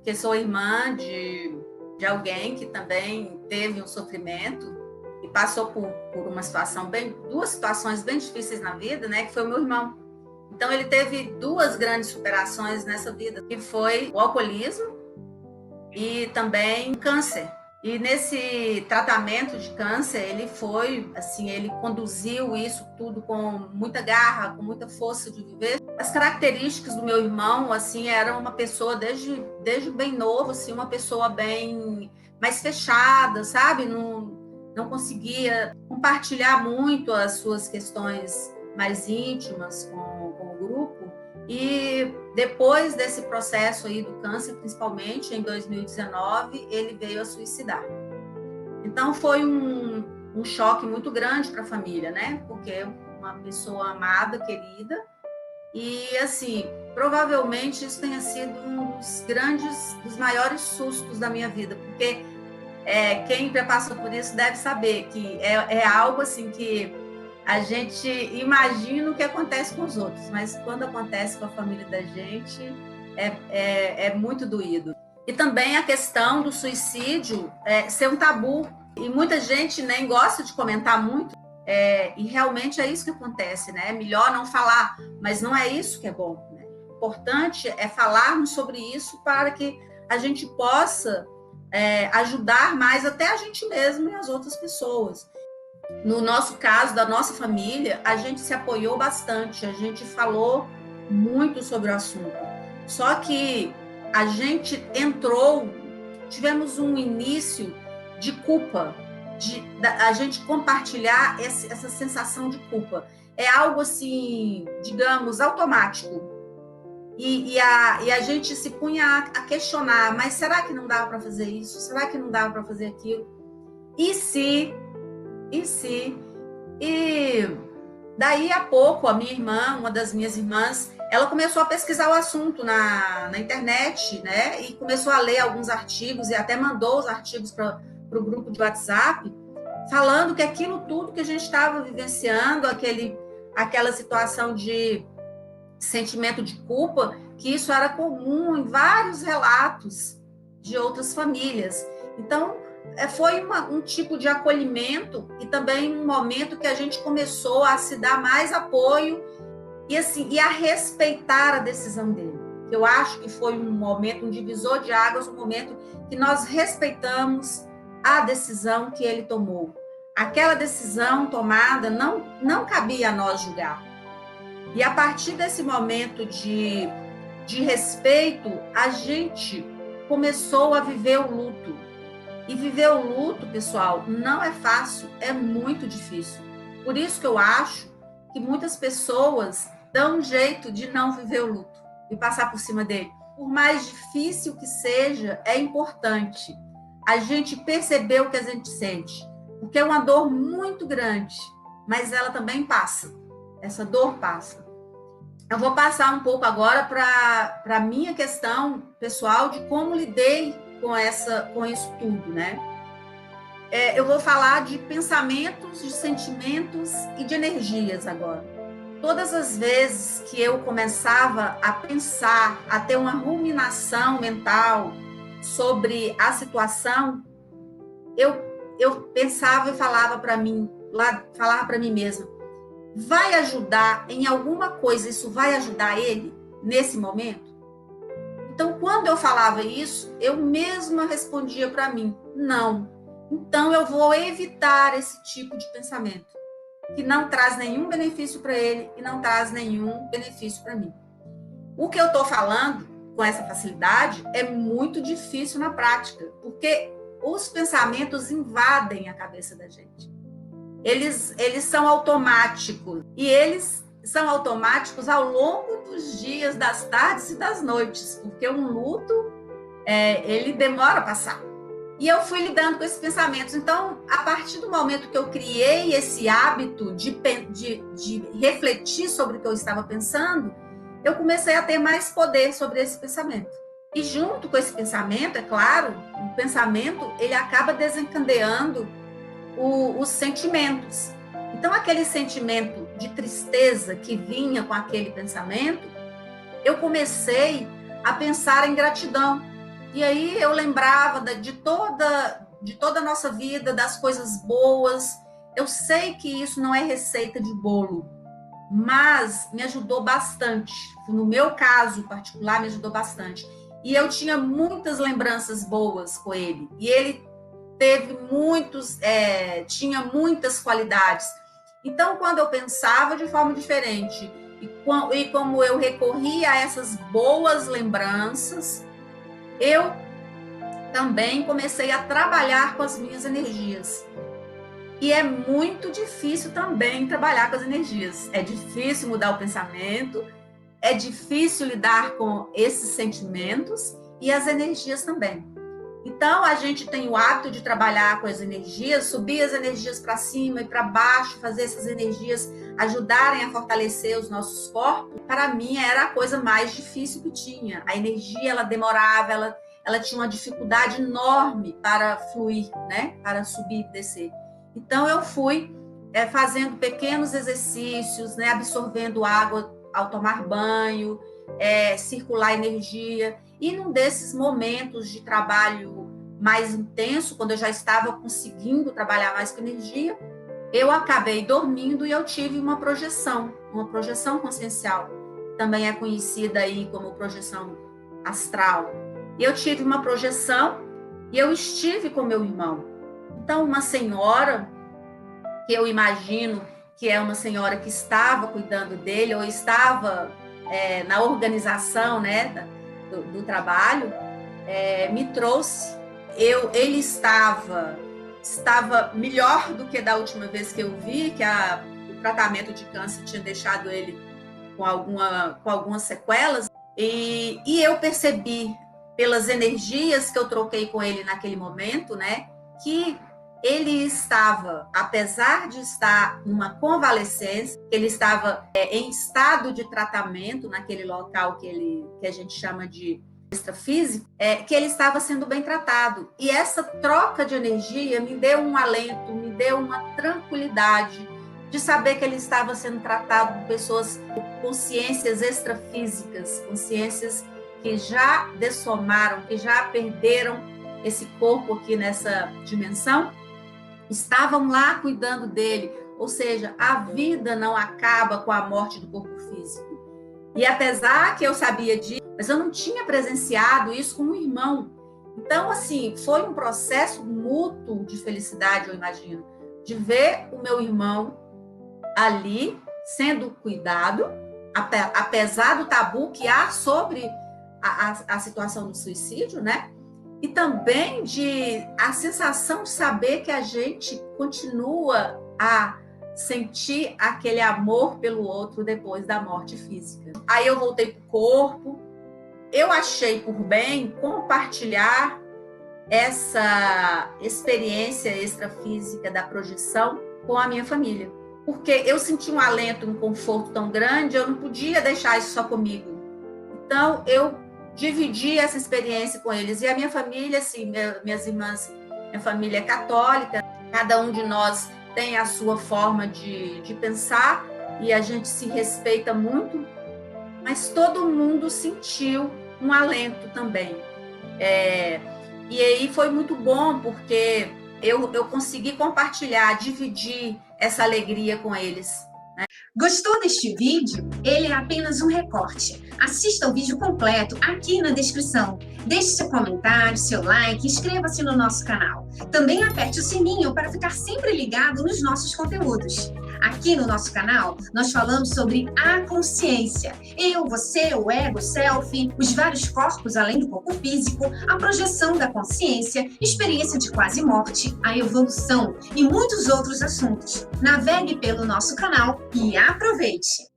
porque sou irmã de alguém que também teve um sofrimento e passou por uma situação duas situações bem difíceis na vida, né? Que foi o meu irmão. Então, ele teve duas grandes superações nessa vida, que foi o alcoolismo e também o câncer. E nesse tratamento de câncer, ele foi, assim, ele conduziu isso tudo com muita garra, com muita força de viver. As características do meu irmão, assim, era uma pessoa desde bem novo, assim, uma pessoa bem mais fechada, sabe? Não conseguia compartilhar muito as suas questões mais íntimas com o grupo. E depois desse processo aí do câncer, principalmente em 2019, ele veio a suicidar. Então foi um choque muito grande para a família, né? Porque uma pessoa amada, querida, e assim, provavelmente isso tenha sido um dos maiores sustos da minha vida, porque quem já passou por isso deve saber que é algo assim que a gente imagina o que acontece com os outros, mas quando acontece com a família da gente, é muito doído. E também a questão do suicídio ser um tabu, e muita gente nem gosta de comentar muito, e realmente é isso que acontece, né? É melhor não falar, mas não é isso que é bom, né? O importante é falarmos sobre isso para que a gente possa ajudar mais até a gente mesmo e as outras pessoas. No nosso caso, da nossa família, a gente se apoiou bastante, a gente falou muito sobre o assunto. Só que a gente tivemos um início de culpa, a gente compartilhar essa sensação de culpa. É algo assim, digamos, automático. E a gente se punha a questionar, mas será que não dava para fazer isso? Será que não dava para fazer aquilo? E se... E daí a pouco, a minha irmã, uma das minhas irmãs, ela começou a pesquisar o assunto na internet, né? E começou a ler alguns artigos e até mandou os artigos para o grupo de WhatsApp, falando que aquilo tudo que a gente estava vivenciando, aquela situação de sentimento de culpa, que isso era comum em vários relatos de outras famílias. Então, foi um tipo de acolhimento e também um momento que a gente começou a se dar mais apoio e a respeitar a decisão dele. Eu acho que foi um momento, um divisor de águas, um momento que nós respeitamos a decisão que ele tomou. Aquela decisão tomada não cabia a nós julgar. E a partir desse momento de respeito, a gente começou a viver o luto. E viver o luto, pessoal, não é fácil, é muito difícil. Por isso que eu acho que muitas pessoas dão um jeito de não viver o luto e passar por cima dele. Por mais difícil que seja, é importante a gente perceber o que a gente sente, porque é uma dor muito grande, mas ela também passa. Essa dor passa. Eu vou passar um pouco agora para a minha questão pessoal de como lidei com isso tudo, né? Eu vou falar de pensamentos, de sentimentos e de energias agora. Todas as vezes que eu começava a pensar, a ter uma ruminação mental sobre a situação, eu pensava e falava para mim mesma, vai ajudar em alguma coisa, isso vai ajudar ele nesse momento? Então, quando eu falava isso, eu mesma respondia para mim, não. Então, eu vou evitar esse tipo de pensamento, que não traz nenhum benefício para ele e não traz nenhum benefício para mim. O que eu estou falando com essa facilidade é muito difícil na prática, porque os pensamentos invadem a cabeça da gente. Eles são automáticos, e eles são automáticos ao longo dos dias, das tardes e das noites, porque um luto, ele demora a passar. E eu fui lidando com esses pensamentos. Então, a partir do momento que eu criei esse hábito de refletir sobre o que eu estava pensando, eu comecei a ter mais poder sobre esse pensamento. E junto com esse pensamento, é claro, o pensamento, ele acaba desencadeando os sentimentos. Então, aquele sentimento de tristeza que vinha com aquele pensamento, eu comecei a pensar em gratidão. E aí eu lembrava de toda a nossa vida, das coisas boas. Eu sei que isso não é receita de bolo, mas me ajudou bastante. No meu caso particular, me ajudou bastante. E eu tinha muitas lembranças boas com ele. E ele tinha muitas qualidades. Então, quando eu pensava de forma diferente e como eu recorria a essas boas lembranças, eu também comecei a trabalhar com as minhas energias. E é muito difícil também trabalhar com as energias. É difícil mudar o pensamento, é difícil lidar com esses sentimentos e as energias também. Então, a gente tem o hábito de trabalhar com as energias, subir as energias para cima e para baixo, fazer essas energias ajudarem a fortalecer os nossos corpos. Para mim, era a coisa mais difícil que tinha. A energia, ela demorava, ela tinha uma dificuldade enorme para fluir, né? Para subir e descer. Então, eu fui fazendo pequenos exercícios, né? Absorvendo água ao tomar banho, circular energia. E num desses momentos de trabalho mais intenso, quando eu já estava conseguindo trabalhar mais com energia, eu acabei dormindo e eu tive uma projeção consciencial, que também é conhecida aí como projeção astral. Eu tive uma projeção e eu estive com meu irmão. Então, uma senhora, que eu imagino que é uma senhora que estava cuidando dele, ou estava na organização, né, do trabalho, me trouxe. Ele estava melhor do que da última vez que eu vi, que o tratamento de câncer tinha deixado ele com algumas sequelas, e eu percebi pelas energias que eu troquei com ele naquele momento, né, que ele estava, apesar de estar numa convalescência, ele estava em estado de tratamento naquele local que a gente chama de extrafísico, que ele estava sendo bem tratado. E essa troca de energia me deu um alento, me deu uma tranquilidade de saber que ele estava sendo tratado por pessoas com consciências extrafísicas, consciências que já dessomaram, que já perderam esse corpo aqui nessa dimensão, estavam lá cuidando dele. Ou seja, a vida não acaba com a morte do corpo físico. E apesar que eu sabia disso, mas eu não tinha presenciado isso com um irmão. Então, assim, foi um processo mútuo de felicidade, eu imagino, de ver o meu irmão ali sendo cuidado, apesar do tabu que há sobre a situação do suicídio, né? E também a sensação de saber que a gente continua a sentir aquele amor pelo outro depois da morte física. Aí eu voltei para o corpo, eu achei por bem compartilhar essa experiência extrafísica da projeção com a minha família, porque eu senti um alento, um conforto tão grande, eu não podia deixar isso só comigo. Então, eu dividi essa experiência com eles. E a minha família, assim, minhas irmãs, minha família é católica, cada um de nós tem a sua forma de pensar e a gente se respeita muito, mas todo mundo sentiu um alento também. E aí foi muito bom, porque eu consegui compartilhar, dividir essa alegria com eles. Gostou deste vídeo? Ele é apenas um recorte. Assista o vídeo completo aqui na descrição. Deixe seu comentário, seu like, inscreva-se no nosso canal. Também aperte o sininho para ficar sempre ligado nos nossos conteúdos. Aqui no nosso canal, nós falamos sobre a consciência. Eu, você, o ego, o self, os vários corpos além do corpo físico, a projeção da consciência, experiência de quase morte, a evolução e muitos outros assuntos. Navegue pelo nosso canal e aproveite!